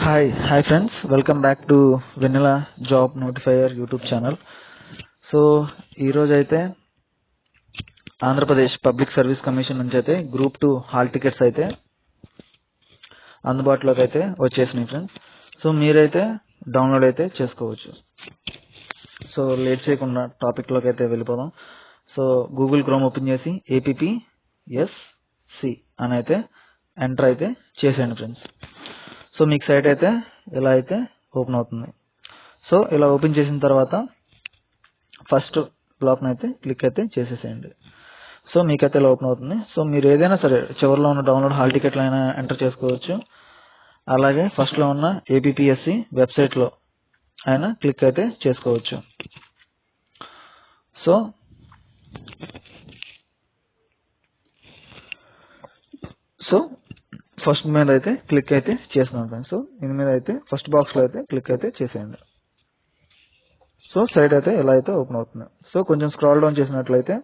Hi friends, welcome back to Vanilla Job Notifier YouTube channel. So ఈ రోజు అయితే Andhra Pradesh public service commission నుంచి అయితే గ్రూప్ 2 హాల్ టికెట్స్ అయితే అందుబాటులోకి అయితే వచ్చేసినాయి ఫ్రెండ్స్. సో మీరైతే డౌన్లోడ్ అయితే చేసుకోవచ్చు. సో లేట్ చేయకుండా టాపిక్ లోకి అయితే వెళ్ళిపోదాం. సో గూగుల్ క్రోమ్ ఓపెన్ చేసి APPSC అని అయితే ఎంటర్ అయితే చేసేయండి ఫ్రెండ్స్. సో మీకు సైట్ అయితే ఇలా అయితే ఓపెన్ అవుతుంది. సో ఇలా ఓపెన్ చేసిన తర్వాత ఫస్ట్ బ్లాక్ని అయితే క్లిక్ అయితే చేసేసేయండి. సో మీకైతే ఇలా ఓపెన్ అవుతుంది. సో మీరు ఏదైనా సరే చివరిలో ఉన్న డౌన్లోడ్ హాల్ టికెట్లు అయినా ఎంటర్ చేసుకోవచ్చు. అలాగే ఫస్ట్లో ఉన్న APPSC వెబ్సైట్లో అయినా క్లిక్ అయితే చేసుకోవచ్చు. సో ఫస్ట్ మీద అయితే క్లిక్ అయితే చేస్తున్నాను ఫ్రెండ్స్. సో దీని మీద అయితే ఫస్ట్ బాక్స్లో అయితే క్లిక్ అయితే చేసేయండి. సో సైట్ అయితే ఇలా అయితే ఓపెన్ అవుతుంది. సో కొంచెం స్క్రాల్ డౌన్ చేసినట్లయితే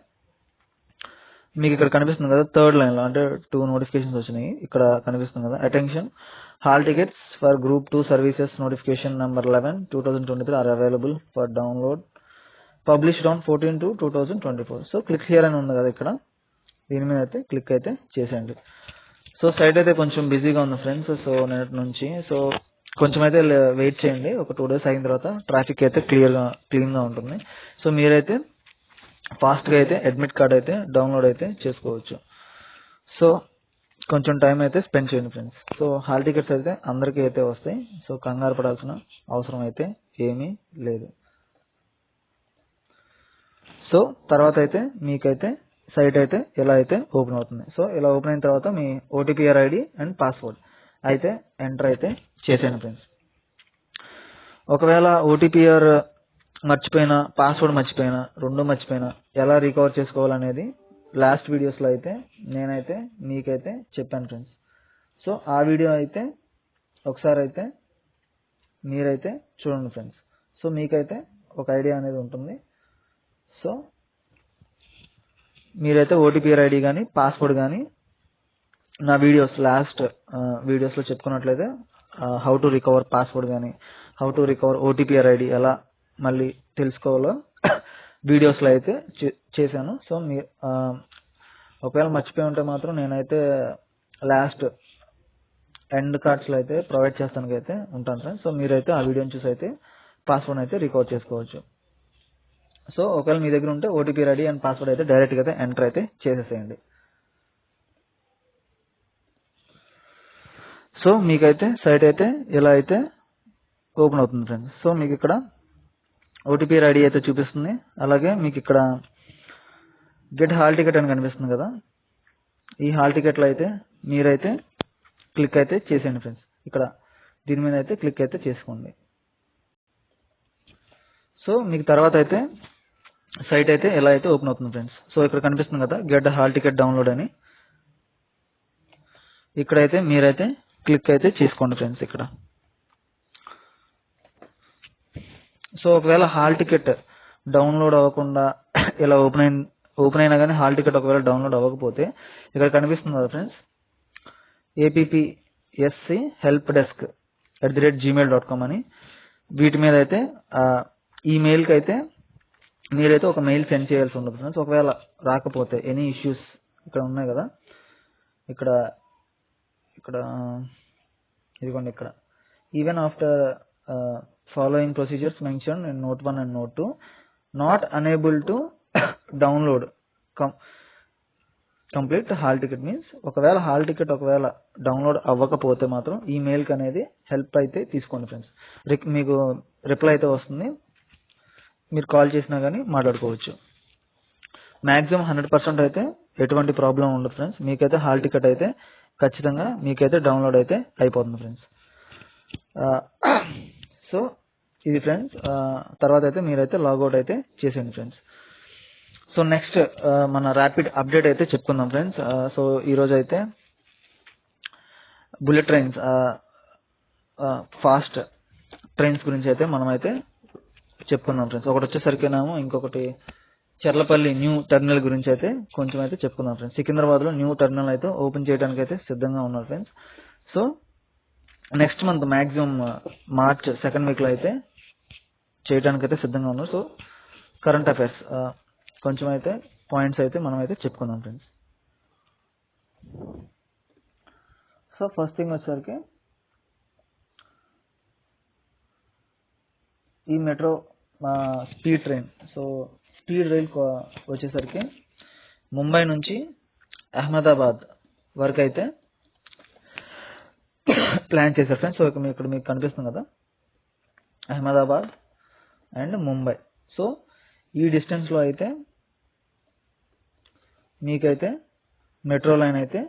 మీకు ఇక్కడ కనిపిస్తుంది కదా, థర్డ్ లైన్లో అంటే 2 నోటిఫికేషన్స్ వచ్చినాయి. ఇక్కడ కనిపిస్తుంది కదా, attention hall tickets for group 2 services notification number 11 2023 are available for download published on 14/2/2024. So click here అని ఉంది కదా, ఇక్కడ దీని మీద అయితే క్లిక్ అయితే చేసేయండి. సో సైట్ అయితే కొంచెం బిజీగా ఉంది ఫ్రెండ్స్. సో నిన్నటి నుంచి సో కొంచెం అయితే వెయిట్ చేయండి. ఒక 2 days అయిన తర్వాత ట్రాఫిక్ అయితే క్లీన్గా ఉంటుంది. సో మీరైతే ఫాస్ట్గా అయితే అడ్మిట్ కార్డ్ అయితే డౌన్లోడ్ అయితే చేసుకోవచ్చు. సో కొంచెం టైం అయితే స్పెండ్ చేయండి ఫ్రెండ్స్. సో హాల్ టికెట్స్ అయితే అందరికీ అయితే వస్తాయి. సో కంగారు పడాల్సిన అవసరం అయితే ఏమీ లేదు. సో తర్వాత అయితే మీకైతే సైట్ అయితే ఇలా అయితే ఓపెన్ అవుతుంది. సో ఇలా ఓపెన్ అయిన తర్వాత మీ OTPR ID అండ్ పాస్వర్డ్ అయితే ఎంటర్ అయితే చేసేయండి ఫ్రెండ్స్. ఒకవేళ OTPR మర్చిపోయినా, పాస్వర్డ్ మర్చిపోయినా, రెండు మర్చిపోయినా ఎలా రికవర్ చేసుకోవాలనేది లాస్ట్ వీడియోస్లో అయితే నేనైతే మీకైతే చెప్పాను ఫ్రెండ్స్. సో ఆ వీడియో అయితే ఒకసారి అయితే మీరైతే చూడండి ఫ్రెండ్స్. సో మీకైతే ఒక ఐడియా అనేది ఉంటుంది. సో మీరైతే OTPR ID కానీ పాస్వర్డ్ కానీ నా లాస్ట్ వీడియోస్లో చెప్పుకున్నట్లయితే హౌ టు రికవర్ పాస్వర్డ్ కానీ how to recover OTPR ID ఎలా మళ్ళీ తెలుసుకోవాలో వీడియోస్లో అయితే చేశాను. సో మీరు ఒకవేళ మర్చిపోయి ఉంటే మాత్రం నేనైతే లాస్ట్ ఎండ్ కార్డ్స్లో అయితే ప్రొవైడ్ చేస్తానికి అయితే ఉంటాను ఫ్రెండ్స్. సో మీరైతే ఆ వీడియోని చూసి అయితే పాస్వర్డ్ అయితే రికవర్ చేసుకోవచ్చు. సో ఒకవేళ మీ దగ్గర ఉంటే OTPR ID అండ్ పాస్వర్డ్ అయితే డైరెక్ట్గా అయితే ఎంటర్ అయితే చేసేసేయండి. సో మీకైతే సైట్ అయితే ఇలా అయితే ఓపెన్ అవుతుంది ఫ్రెండ్స్. సో మీకు ఇక్కడ OTPR ID అయితే చూపిస్తుంది. అలాగే మీకు ఇక్కడ గెట్ హాల్ టికెట్ అని కనిపిస్తుంది కదా, ఈ హాల్ టికెట్లో అయితే మీరైతే క్లిక్ అయితే చేసేయండి ఫ్రెండ్స్. ఇక్కడ దీని మీద అయితే క్లిక్ అయితే చేసుకోండి. సో మీకు తర్వాత అయితే సైట్ అయితే ఎలా అయితే ఓపెన్ అవుతుంది ఫ్రెండ్స్. సో ఇక్కడ కనిపిస్తుంది కదా, గెట్ హాల్ టికెట్ డౌన్లోడ్ అని, ఇక్కడైతే మీరైతే క్లిక్ అయితే చేసుకోండి ఫ్రెండ్స్. ఇక్కడ సో ఒకవేళ హాల్ టికెట్ డౌన్లోడ్ అవ్వకుండా ఇలా ఓపెన్ అయినా కానీ హాల్ టికెట్ ఒకవేళ డౌన్లోడ్ అవ్వకపోతే ఇక్కడ కనిపిస్తుంది కదా friends, APPSC help desk @gmail.com అని, వీటి మీద అయితే ఈ మెయిల్కి అయితే మీరైతే ఒక మెయిల్ సెండ్ చేయాల్సి ఉంటుంది ఫ్రెండ్స్. ఒకవేళ రాకపోతే ఎనీ ఇష్యూస్ ఇక్కడ ఉన్నాయి కదా, ఇక్కడ ఇదిగోండి, ఇక్కడ even after following procedures mention in note 1 and note 2 not unable to download complete hall ticket means, ఒకవేళ హాల్ టికెట్ ఒకవేళ డౌన్లోడ్ అవ్వకపోతే మాత్రం ఈ మెయిల్కి అనేది హెల్ప్ అయితే తీసుకోండి ఫ్రెండ్స్. మీకు రిప్లై అయితే వస్తుంది, మీరు కాల్ చేసినా కానీ మాట్లాడుకోవచ్చు. మ్యాక్సిమం 100% అయితే ఎటువంటి ప్రాబ్లం ఉండదు ఫ్రెండ్స్. మీకైతే హాల్ టికెట్ అయితే ఖచ్చితంగా మీకైతే డౌన్లోడ్ అయితే అయిపోతుంది ఫ్రెండ్స్. సో ఇది ఫ్రెండ్స్. తర్వాత అయితే మీరైతే లాగౌట్ అయితే చేసేయండి ఫ్రెండ్స్. సో నెక్స్ట్ మన ర్యాపిడ్ అప్డేట్ అయితే చెప్పుకుందాం ఫ్రెండ్స్. సో ఈరోజు అయితే బుల్లెట్ ట్రైన్స్, ఫాస్ట్ ట్రైన్స్ గురించి అయితే మనం అయితే చెప్పుకుందాం ఫ్రెండ్స్. ఒకటి వచ్చేసరికేనేమో ఇంకొకటి చెర్లపల్లి న్యూ టెర్మినల్ గురించి అయితే కొంచెం అయితే చెప్పుకుందాం ఫ్రెండ్స్. సికింద్రాబాద్లో న్యూ టెర్మినల్ అయితే ఓపెన్ చేయడానికి అయితే సిద్ధంగా ఉన్నారు friends. So next month maximum March second వీక్లో అయితే చేయడానికి అయితే సిద్ధంగా ఉన్నారు. సో కరెంట్ అఫైర్స్ కొంచెం అయితే పాయింట్స్ అయితే మనం అయితే చెప్పుకుందాం ఫ్రెండ్స్. సో ఫస్ట్ థింగ్ వచ్చేసరికి ఈ metro speed train. So speed rail వచ్చేసరికి ముంబై నుంచి అహ్మదాబాద్ వరకు అయితే ప్లాన్ చేశారు ఫ్రెండ్స్. సో ఇక్కడ మీకు కనిపిస్తుంది కదా, అహ్మదాబాద్ అండ్ ముంబై. సో ఈ డిస్టెన్స్లో అయితే మీకైతే మెట్రో లైన్ అయితే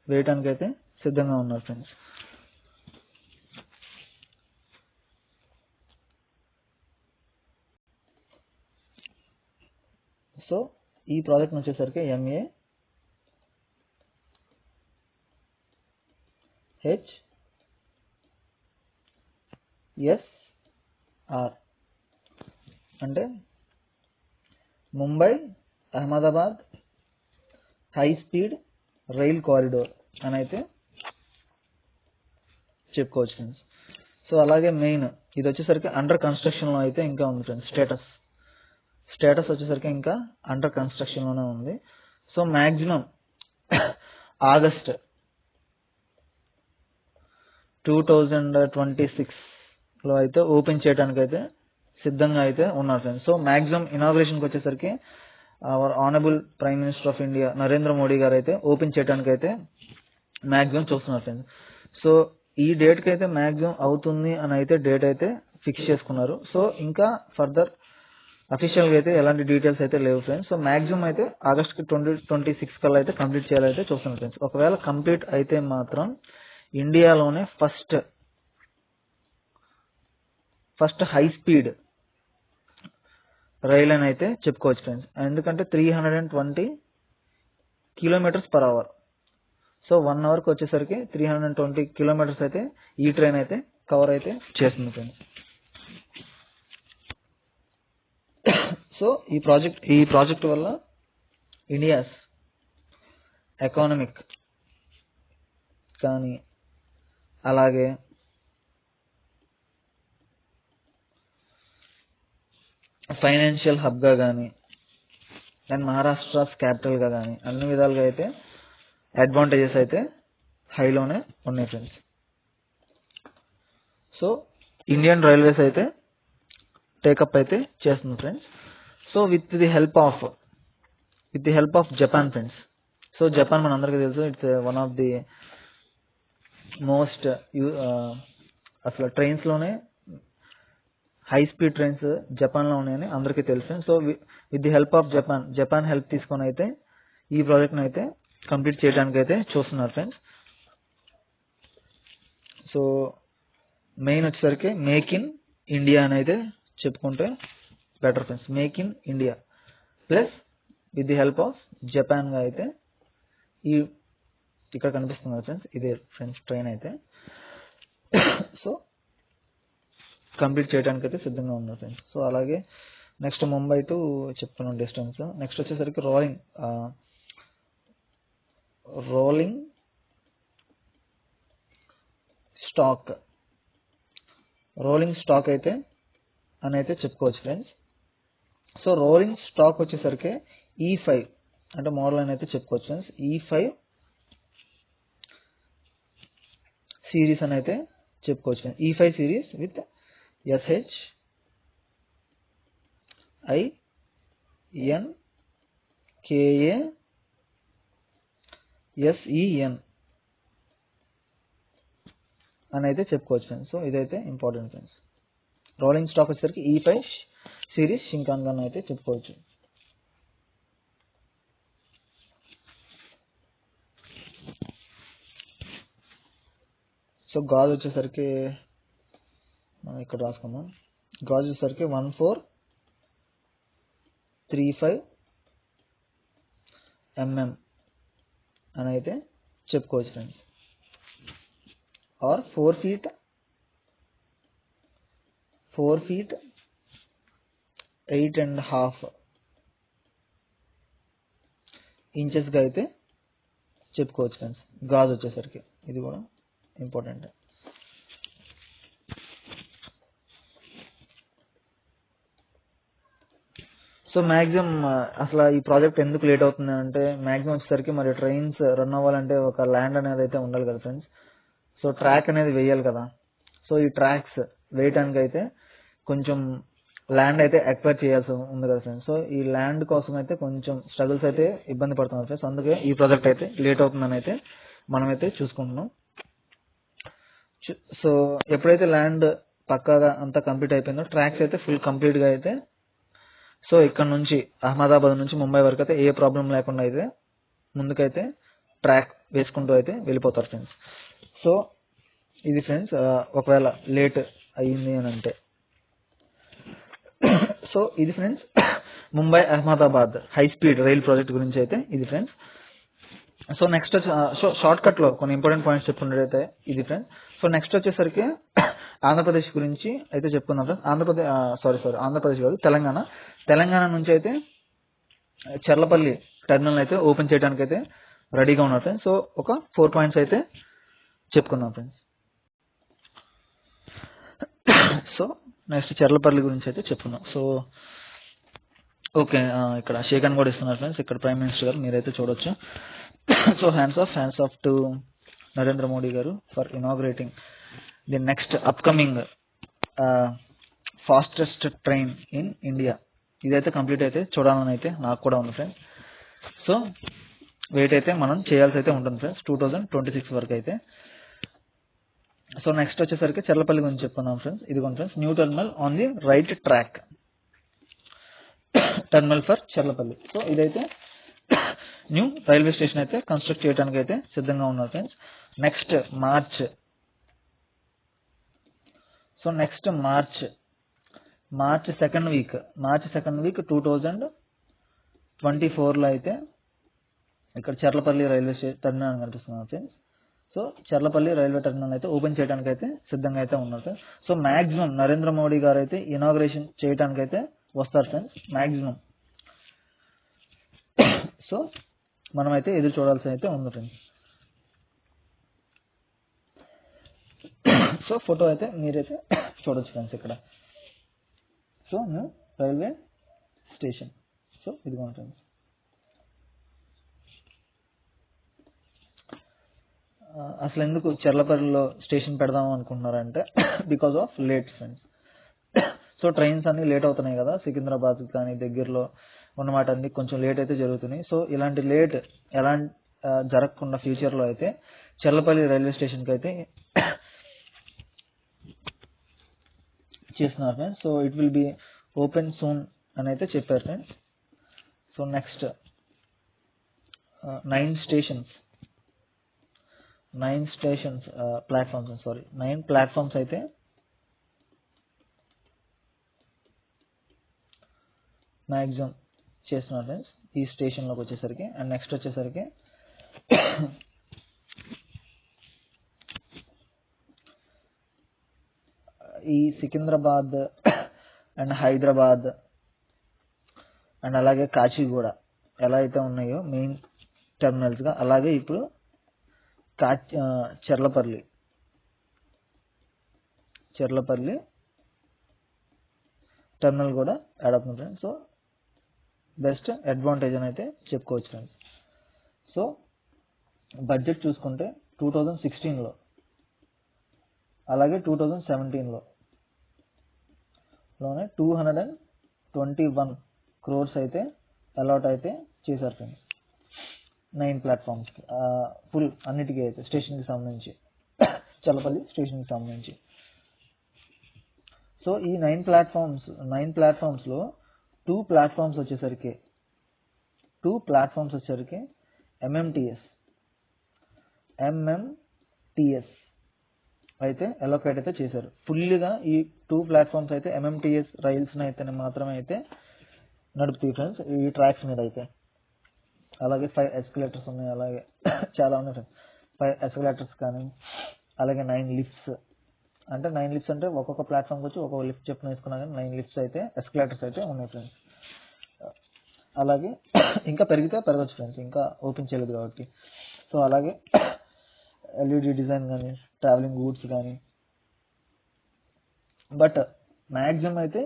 వేయటానికి అయితే సిద్ధంగా ఉన్నారు ఫ్రెండ్స్. సో ఈ ప్రాజెక్ట్ వచ్చేసరికి MAHSR అంటే Mumbai Ahmedabad high speed rail corridor అని అయితే చెప్పుకోవచ్చు ఫ్రెండ్స్. సో అలాగే మెయిన్ ఇది వచ్చేసరికి అండర్ కన్స్ట్రక్షన్లో అయితే ఇంకా ఉంది ఫ్రెండ్స్. స్టేటస్ వచ్చేసరికి ఇంకా అండర్ కన్స్ట్రక్షన్లోనే ఉంది. సో మ్యాక్సిమం ఆగస్ట్ 2026లో అయితే ఓపెన్ చేయడానికి అయితే సిద్ధంగా అయితే ఉన్నారు ఫ్రెండ్స్. సో మ్యాక్సిమం ఇనాగ్రేషన్కి వచ్చేసరికి our honourable prime minister of India Narendra Modi గారు అయితే ఓపెన్ చేయడానికి అయితే మ్యాక్సిమం చూస్తున్నారు ఫ్రెండ్స్. సో ఈ డేట్కి అయితే మ్యాక్సిమం అవుతుంది అని అయితే డేట్ అయితే ఫిక్స్ చేసుకున్నారు. సో ఇంకా ఫర్దర్ అఫీషియల్గా అయితే ఎలాంటి డీటెయిల్స్ అయితే లేవు ఫ్రెండ్స్. సో మ్యాక్సిమం అయితే ఆగస్ట్కి 2026 కల్లా అయితే కంప్లీట్ చేయాలైతే చూస్తున్నారు ఫ్రెండ్స్. ఒకవేళ కంప్లీట్ అయితే మాత్రం ఇండియాలోనే ఫస్ట్ హై స్పీడ్ రైల్ అని అయితే చెప్పుకోవచ్చు ఫ్రెండ్స్. ఎందుకంటే 320 km/h. సో 1 అవర్కి వచ్చేసరికి 320 km అయితే ఈ ట్రైన్ అయితే కవర్ అయితే చేస్తుంది ఫ్రెండ్స్. సో ఈ ప్రాజెక్ట్ వల్ల ఇండియాస్ ఎకానమిక్ కానీ అలాగే ఫైనాన్షియల్ హబ్గా కానీ అండ్ మహారాష్ట్రాస్ క్యాపిటల్గా కానీ అన్ని విధాలుగా అయితే అడ్వాంటేజెస్ అయితే హైలోనే ఉన్నాయి ఫ్రెండ్స్. సో ఇండియన్ రైల్వేస్ అయితే టేకప్ అయితే చేస్తుంది friends. So with the help of Japan friends. So Japan మన అందరికీ తెలుసు, it's one of the most అసలు ట్రైన్స్లోనే హై స్పీడ్ ట్రైన్స్ జపాన్లో ఉన్నాయని అందరికీ తెలుసు. So with the help of Japan help తీసుకొని అయితే ఈ ప్రాజెక్ట్ని అయితే కంప్లీట్ చేయడానికి అయితే చూస్తున్నారు ఫ్రెండ్స్. సో మెయిన్ వచ్చేసరికి మేక్ ఇన్ ఇండియా అని అయితే చెప్పుకుంటే better friends. Make in India plus with the help of జపాన్గా అయితే ఇక్కడ కనిపిస్తుంది ఫ్రెండ్స్, ఇదే ఫ్రెండ్స్ ట్రైన్ అయితే. సో కంప్లీట్ చేయడానికి అయితే సిద్ధంగా ఉన్నారు ఫ్రెండ్స్. సో అలాగే నెక్స్ట్ ముంబై టు చెప్తున్నాం డిస్టెన్స్. నెక్స్ట్ వచ్చేసరికి రోలింగ్ స్టాక్ అయితే అని అయితే చెప్పుకోవచ్చు ఫ్రెండ్స్. సో రోలింగ్ స్టాక్ వచ్చేసరికి E5 అంటే మోడల్ అని అయితే చెప్పుకోవచ్చు ఫ్రెండ్స్. E5 సిరీస్ అని అయితే చెప్పుకోవచ్చు friends. E5 series with SHINKAN SEN అని అయితే చెప్పుకోవచ్చు ఫ్రెండ్స్. సో ఇదైతే ఇంపార్టెంట్ ఫ్రెండ్స్. రోలింగ్ స్టాక్ వచ్చేసరికి E5 సిరీస్ షింకాన్ గన్ అయితే చెప్పుకోవచ్చు. సో గాజ్ వచ్చేసరికి మనం ఇక్కడ రాసుకుందాం. గాజ్ వచ్చేసరికి 1435 mm అని అయితే చెప్పుకోవచ్చు ఫ్రెండ్స్. ఆర్ 4 feet 8.5 inches గా అయితే చెప్పుకోవచ్చు ఫ్రెండ్స్. గాజ్ వచ్చేసరికి ఇది కూడా ఇంపార్టెంట్. సో మాక్సిమం అసలు ఈ ప్రాజెక్ట్ ఎందుకు లేట్ అవుతుంది అంటే మాక్సిమం వచ్చేసరికి మరి ట్రైన్స్ రన్ అవ్వాలంటే ఒక ల్యాండ్ అనేది అయితే ఉండాలి కదా ఫ్రెండ్స్. సో ట్రాక్ అనేది వేయాలి కదా. సో ఈ ట్రాక్స్ వేయటానికి అయితే కొంచెం ల్యాండ్ అయితే ఎక్వైర్ చేయాల్సి ఉంది కదా ఫ్రెండ్స్. సో ఈ ల్యాండ్ కోసం అయితే కొంచెం స్ట్రగుల్స్ అయితే ఇబ్బంది పడుతున్నాం ఫ్రెండ్స్. అందుకే ఈ ప్రాజెక్ట్ అయితే లేట్ అవుతుందని అయితే మనమైతే చూసుకుంటున్నాం. సో ఎప్పుడైతే ల్యాండ్ పక్కాగా అంతా కంప్లీట్ అయిపోయిందో ట్రాక్స్ అయితే ఫుల్ కంప్లీట్ గా అయితే సో ఇక్కడ నుంచి అహ్మదాబాద్ నుంచి ముంబై వరకు అయితే ఏ ప్రాబ్లం లేకుండా అయితే ముందుకైతే ట్రాక్ వేసుకుంటూ అయితే వెళ్ళిపోతారు ఫ్రెండ్స్. సో ఇది ఫ్రెండ్స్ ఒకవేళ లేట్ అయ్యింది అని అంటే. సో ఇది friends Mumbai Ahmedabad high speed rail project గురించి అయితే ఇది friends. So next so short cut లో కొన్ని ఇంపార్టెంట్ పాయింట్స్ చెప్పుకున్నట్టయితే ఇది ఫ్రెండ్స్. సో నెక్స్ట్ వచ్చేసరికి ఆంధ్రప్రదేశ్ గురించి అయితే చెప్పుకుందాం ఫ్రెండ్స్. ఆంధ్రప్రదేశ్ కాదు, తెలంగాణ నుంచి అయితే చర్లపల్లి టెర్మినల్ అయితే ఓపెన్ చేయడానికి అయితే రెడీగా ఉన్నారు ఫ్రెండ్స్. సో ఒక 4 పాయింట్స్ అయితే చెప్పుకుందాం ఫ్రెండ్స్. సో నెక్స్ట్ చర్లపల్లి గురించి అయితే చెప్పుకుందాం. సో ఓకే, ఇక్కడ షేక్ హ్యాండ్ కూడా ఇస్తున్నారు ఫ్రెండ్స్. ఇక్కడ ప్రైమ్ మినిస్టర్ గారు మీరైతే చూడొచ్చు. So hats off to Narendra Modi గారు for inaugurating the next upcoming fastest train in India. ఇదైతే కంప్లీట్ అయితే చూడాలని అయితే నాకు కూడా ఉంది ఫ్రెండ్స్. సో వెయిట్ అయితే మనం చేయాల్సి అయితే ఉంటుంది ఫ్రెండ్స్ 2026 వరకు అయితే. సో నెక్స్ట్ వచ్చేసరికి చర్లపల్లి గురించి చెప్పుకుందాం ఫ్రెండ్స్. ఇదిగోండి friends, new terminal on the right track terminal for Charlapalli. So ఇదైతే న్యూ రైల్వే స్టేషన్ అయితే కన్స్ట్రక్ట్ చేయడానికి అయితే సిద్ధంగా ఉన్నారు friends. Next March 2nd week 2024 లో అయితే ఇక్కడ చర్లపల్లి రైల్వే టెర్మినల్ కనిపిస్తున్నారు friends. So Charlapalli railway terminal అయితే ఓపెన్ చేయడానికి అయితే సిద్ధంగా అయితే ఉన్నారు. సో మాక్సిమం నరేంద్ర మోడీ గారు అయితే ఇనాగ్రేషన్ చేయడానికి అయితే వస్తారు ఫ్రెండ్స్ మాక్సిమం. సో మనమైతే ఎదురు చూడాల్సి అయితే ఉంది ఫ్రెండ్స్. సో ఫోటో అయితే మీరైతే చూడొచ్చు ఫ్రెండ్స్ ఇక్కడ. So new railway station. So ఇదిగోండి ఫ్రెండ్స్. అసలు ఎందుకు చర్లపల్లిలో స్టేషన్ పెడదాం అనుకుంటున్నారంటే because of late friends. So trains అన్ని లేట్ అవుతున్నాయి కదా, సికింద్రాబాద్ కానీ దగ్గరలో ఉన్నమాట అన్ని కొంచెం లేట్ అయితే జరుగుతున్నాయి. సో ఇలాంటి లేట్ జరగకుండా ఫ్యూచర్ లో అయితే చర్లపల్లి రైల్వే స్టేషన్ కి అయితే చేస్తున్నారు friends. So it will be open soon అని అయితే చెప్పారు ఫ్రెండ్స్. సో నెక్స్ట్ 9 ప్లాట్ఫామ్స్ అయితే మ్యాక్సిమం చేస్తున్నారు ఫ్రెండ్స్ ఈ స్టేషన్ లోకి వచ్చేసరికి. అండ్ నెక్స్ట్ వచ్చేసరికి ఈ సికింద్రాబాద్ అండ్ హైదరాబాద్ అండ్ అలాగే కాచిగూడ ఎలా అయితే ఉన్నాయో మెయిన్ టెర్మినల్స్ గా, అలాగే ఇప్పుడు చర్లపల్లి టెర్మినల్ కూడా యాడ్ అవుతుంది ఫ్రెండ్స్. సో బెస్ట్ అడ్వాంటేజ్ అని అయితే చెప్పుకోవచ్చు ఫ్రెండ్స్. సో బడ్జెట్ చూసుకుంటే 2016లో అలాగే 2017లోనే 221 crores అయితే అలాట్ అయితే చేశారు ఫ్రెండ్స్ 9 ప్లాట్ఫామ్స్ ఫుల్ అన్నిటికీ అయితే స్టేషన్ కి సంబంధించి చల్లపల్లి స్టేషన్ కి సంబంధించి. సో ఈ 9 ప్లాట్ఫామ్స్ లో 2 ప్లాట్ఫామ్స్ వచ్చేసరికి MMTS అయితే అలొకేట్ అయితే చేశారు. ఫుల్గా ఈ 2 ప్లాట్ఫామ్స్ అయితే MMTS రైల్స్ అయితే మాత్రమే అయితే నడుపుతాయి ఫ్రెండ్స్ ఈ ట్రాక్స్ మీద అయితే. అలాగే 5 ఎస్కలేటర్స్ ఉన్నాయి, అలాగే చాలా ఉన్నాయి ఫ్రెండ్స్. 5 ఎస్కలేటర్స్ కానీ అలాగే 9 లిఫ్ట్స్ అంటే ఒక్కొక్క ప్లాట్ఫామ్ వచ్చి ఒక్కొక్క లిఫ్ట్ చెప్పున వేసుకున్నా కానీ 9 లిఫ్ట్స్ అయితే ఎస్కలేటర్స్ అయితే ఉన్నాయి ఫ్రెండ్స్. అలాగే ఇంకా పెరిగితే పెరగచ్చు ఫ్రెండ్స్, ఇంకా ఓపెన్ చేయలేదు కాబట్టి. సో అలాగే LED డిజైన్ కానీ ట్రావెలింగ్ గూడ్స్ కానీ, బట్ మ్యాక్సిమం అయితే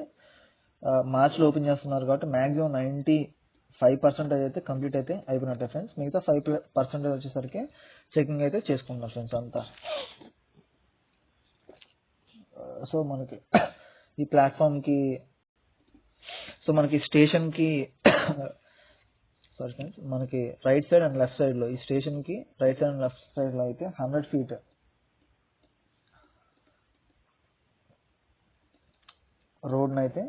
మార్చ్లో ఓపెన్ చేస్తున్నారు కాబట్టి మ్యాక్సిమం 95% అయితే కంప్లీట్ అయితే అయిపోయినట్టే ఫ్రెండ్స్. మిగతా 5% వచ్చేసరికి చెకింగ్ అయితే చేసుకుంటున్నారు ఫ్రెండ్స్ అంతా. సో మనకి ఈ ప్లాట్ఫామ్కి సో మనకి స్టేషన్కి సారీ ఫ్రెండ్స్, మనకి రైట్ సైడ్ అండ్ లెఫ్ట్ సైడ్లో ఈ స్టేషన్కి రైట్ సైడ్ అండ్ లెఫ్ట్ సైడ్లో అయితే 100 feet రోడ్ని అయితే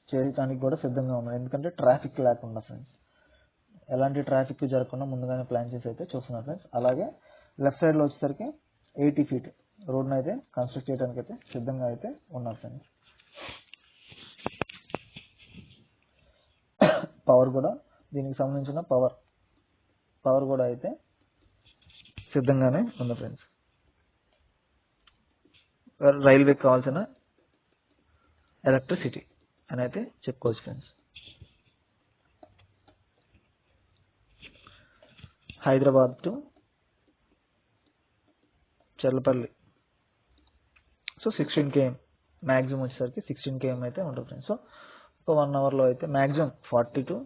చేయడానికి కూడా సిద్ధంగా ఉన్నాం. ఎందుకంటే ట్రాఫిక్ లేకుండా ఫ్రెండ్స్, ఎలాంటి ట్రాఫిక్ జరగకుండా ముందుగానే ప్లాన్ చేసి అయితే చూస్తున్నారు ఫ్రెండ్స్. అలాగే లెఫ్ట్ సైడ్లో వచ్చేసరికి 80 feet రోడ్ని అయితే కన్స్ట్రక్ట్ చేయడానికి అయితే సిద్ధంగా అయితే ఉన్నారు ఫ్రెండ్స్. పవర్ కూడా దీనికి సంబంధించిన పవర్ కూడా అయితే సిద్ధంగానే ఉంది ఫ్రెండ్స్. రైల్వేకి కావాల్సిన ఎలక్ట్రిసిటీ అని అయితే చెప్పుకోవచ్చు friends. Hyderabad to Charlapalli so 16 km maximum వచ్చేసరికి 16 km అయితే ఉంటుంది ఫ్రెండ్స్. సో ఒక 1 hourలో అయితే మ్యాక్సిమం 40 to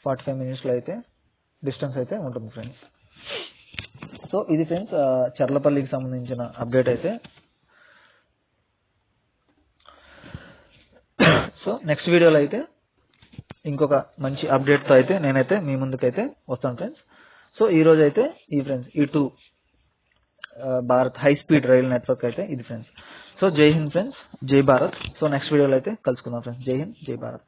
45 minutesలో అయితే డిస్టెన్స్ అయితే ఉంటుంది ఫ్రెండ్స్. సో ఇది ఫ్రెండ్స్ చర్లపల్లికి సంబంధించిన అప్డేట్ అయితే. సో నెక్స్ట్ వీడియోలో అయితే ఇంకొక మంచి అప్డేట్తో అయితే నేనైతే మీ ముందుకైతే వస్తాను ఫ్రెండ్స్. సో ఈ రోజు అయితే ఫ్రెండ్స్ ఈ 2 Bharat high speed rail network అయితే ఇది ఫ్రెండ్స్. సో జై హింద్ ఫ్రెండ్స్, జై భారత్. సో నెక్స్ట్ వీడియోలో అయితే కలుసుకుందాం ఫ్రెండ్స్. జై హింద్, జై భారత్.